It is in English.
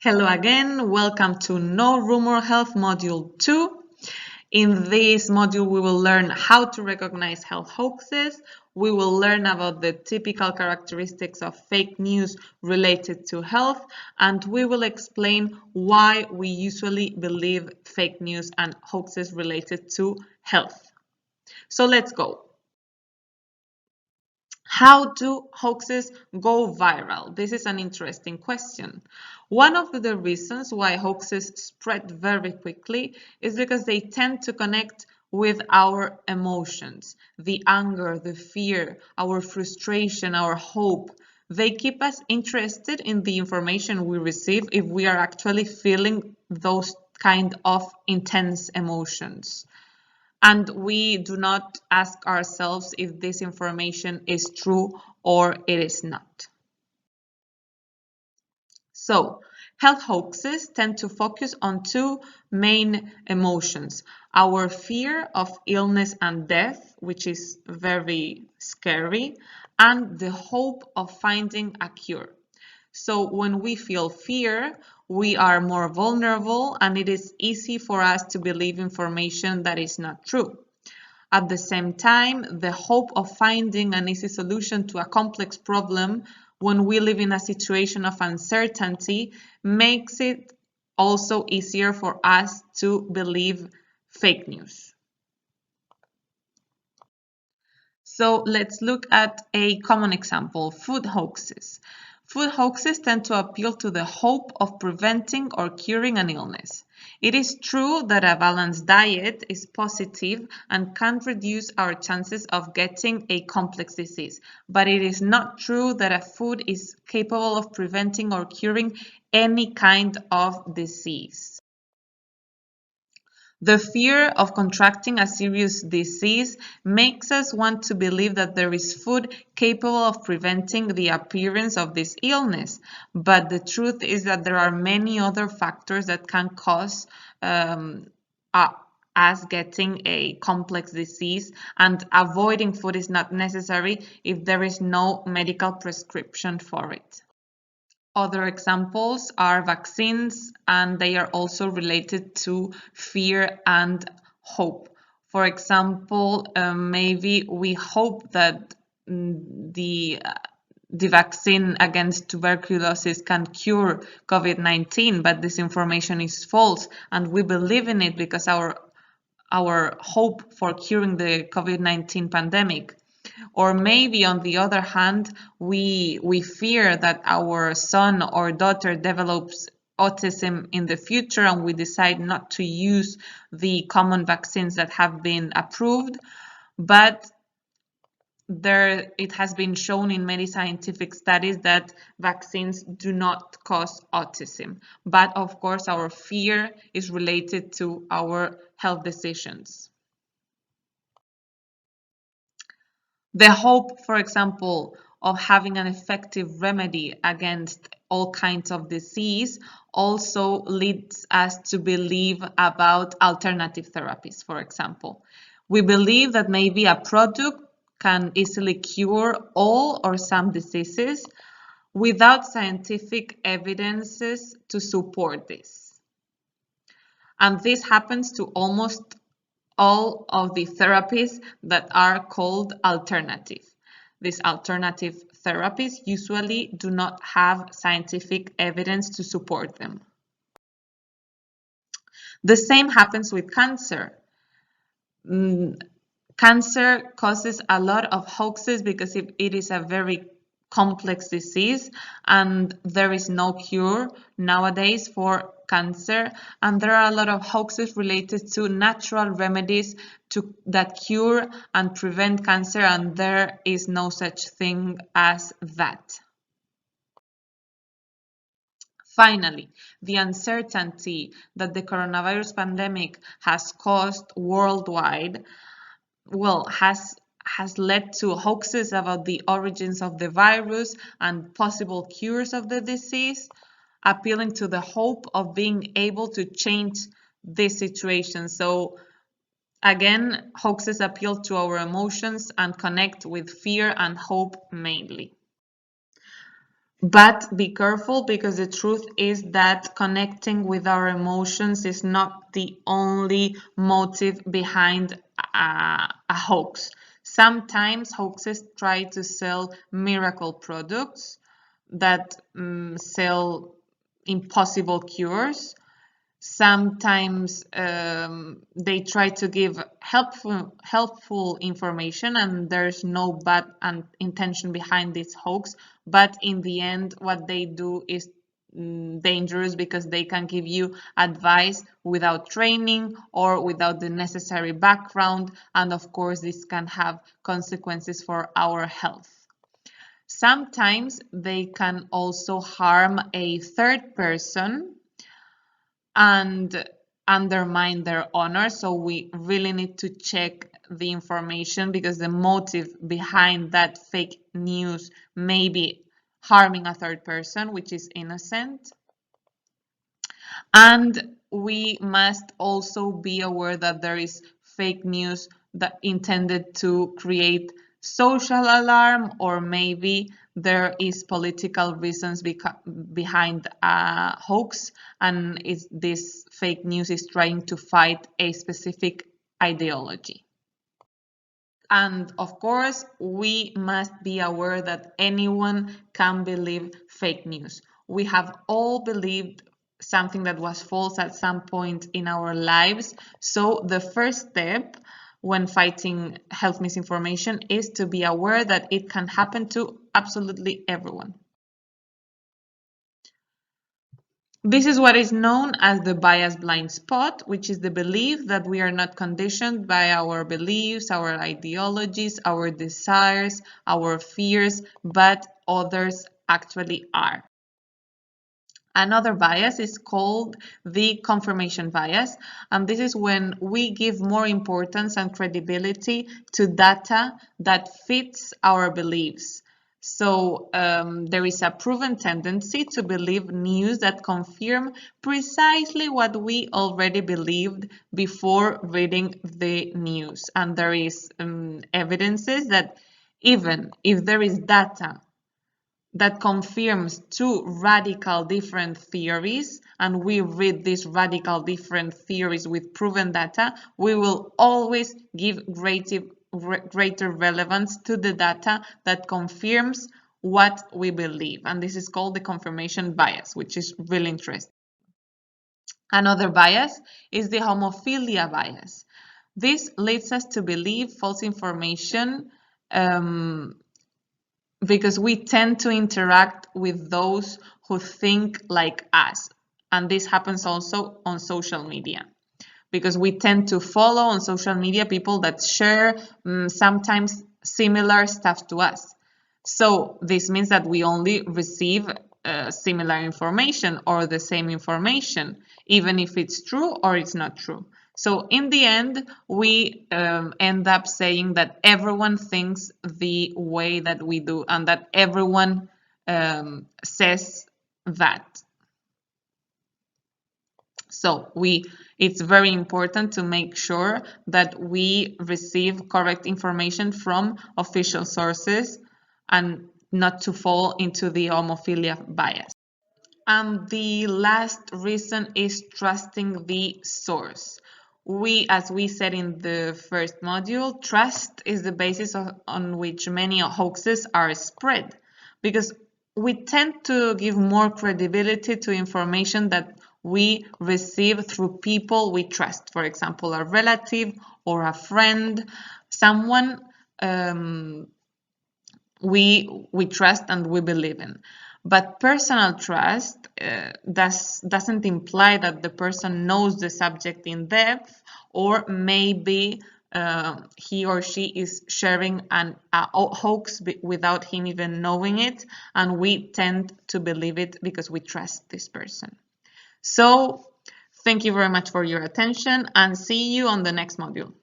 Hello again, welcome to No Rumor Health Module 2. In this module, we will learn how to recognize health hoaxes. We will learn about the typical characteristics of fake news related to health, and we will explain why we usually believe fake news and hoaxes related to health. So let's go. How do hoaxes go viral? This is an interesting question. One of the reasons why hoaxes spread very quickly is because they tend to connect with our emotions, the anger, the fear, our frustration, our hope. They keep us interested in the information we receive if we are actually feeling those kind of intense emotions. And we do not ask ourselves if this information is true or it is not. So, health hoaxes tend to focus on two main emotions: our fear of illness and death, which is very scary, and the hope of finding a cure. So when we feel fear, we are more vulnerable and it is easy for us to believe information that is not true. At the same time, the hope of finding an easy solution to a complex problem when we live in a situation of uncertainty makes it also easier for us to believe fake news. So let's look at a common example, food hoaxes. Food hoaxes tend to appeal to the hope of preventing or curing an illness. It is true that a balanced diet is positive and can reduce our chances of getting a complex disease, but it is not true that a food is capable of preventing or curing any kind of disease. The fear of contracting a serious disease makes us want to believe that there is food capable of preventing the appearance of this illness. But the truth is that there are many other factors that can cause us getting a complex disease, and avoiding food is not necessary if there is no medical prescription for it. Other examples are vaccines, and they are also related to fear and hope. For example, maybe we hope that the vaccine against tuberculosis can cure COVID-19, but this information is false, and we believe in it because our hope for curing the COVID-19 pandemic. Or maybe on the other hand, we fear that our son or daughter develops autism in the future and we decide not to use the common vaccines that have been approved, but it has been shown in many scientific studies that vaccines do not cause autism. But of course, our fear is related to our health decisions. The hope, for example, of having an effective remedy against all kinds of disease also leads us to believe about alternative therapies, for example. We believe that maybe a product can easily cure all or some diseases without scientific evidences to support this. And this happens to almost all of the therapies that are called alternative. These alternative therapies usually do not have scientific evidence to support them. The same happens with cancer. Cancer causes a lot of hoaxes because it is a very complex disease and there is no cure nowadays for cancer, and there are a lot of hoaxes related to natural remedies that cure and prevent cancer, and there is no such thing as that. Finally, the uncertainty that the coronavirus pandemic has caused worldwide has led to hoaxes about the origins of the virus and possible cures of the disease, appealing to the hope of being able to change this situation. So again, hoaxes appeal to our emotions and connect with fear and hope mainly. But be careful, because the truth is that connecting with our emotions is not the only motive behind a hoax. Sometimes hoaxes try to sell miracle products that sell impossible cures. Sometimes they try to give helpful information, and there's no bad intention behind this hoax, but in the end what they do is dangerous, because they can give you advice without training or without the necessary background, and of course this can have consequences for our health. Sometimes they can also harm a third person and undermine their honor. So we really need to check the information, because the motive behind that fake news may be harming a third person, which is innocent. And we must also be aware that there is fake news that intended to create social alarm, or maybe there is political reasons behind a hoax, and this fake news is trying to fight a specific ideology. And of course, we must be aware that anyone can believe fake news. We have all believed something that was false at some point in our lives. So the first step when fighting health misinformation is to be aware that it can happen to absolutely everyone. This is what is known as the bias blind spot, which is the belief that we are not conditioned by our beliefs, our ideologies, our desires, our fears, but others actually are. Another bias is called the confirmation bias, and this is when we give more importance and credibility to data that fits our beliefs. So there is a proven tendency to believe news that confirm precisely what we already believed before reading the news. And there is evidences that even if there is data that confirms two radical different theories, and we read these radical different theories with proven data, we will always give greater relevance to the data that confirms what we believe. And this is called the confirmation bias, which is really interesting. Another bias is the homophilia bias. This leads us to believe false information because we tend to interact with those who think like us. And this happens also on social media, because we tend to follow on social media people that share sometimes similar stuff to us. So this means that we only receive similar information or the same information, even if it's true or it's not true. So in the end, we end up saying that everyone thinks the way that we do, and that everyone says that. So it's very important to make sure that we receive correct information from official sources and not to fall into the homophilia bias. And the last reason is trusting the source. As we said in the first module, trust is the basis on which many hoaxes are spread, because we tend to give more credibility to information that we receive through people we trust. For example, a relative or a friend, someone we trust and we believe in. But personal trust doesn't imply that the person knows the subject in depth, or maybe he or she is sharing a hoax without him even knowing it, and we tend to believe it because we trust this person. So thank you very much for your attention, and see you on the next module.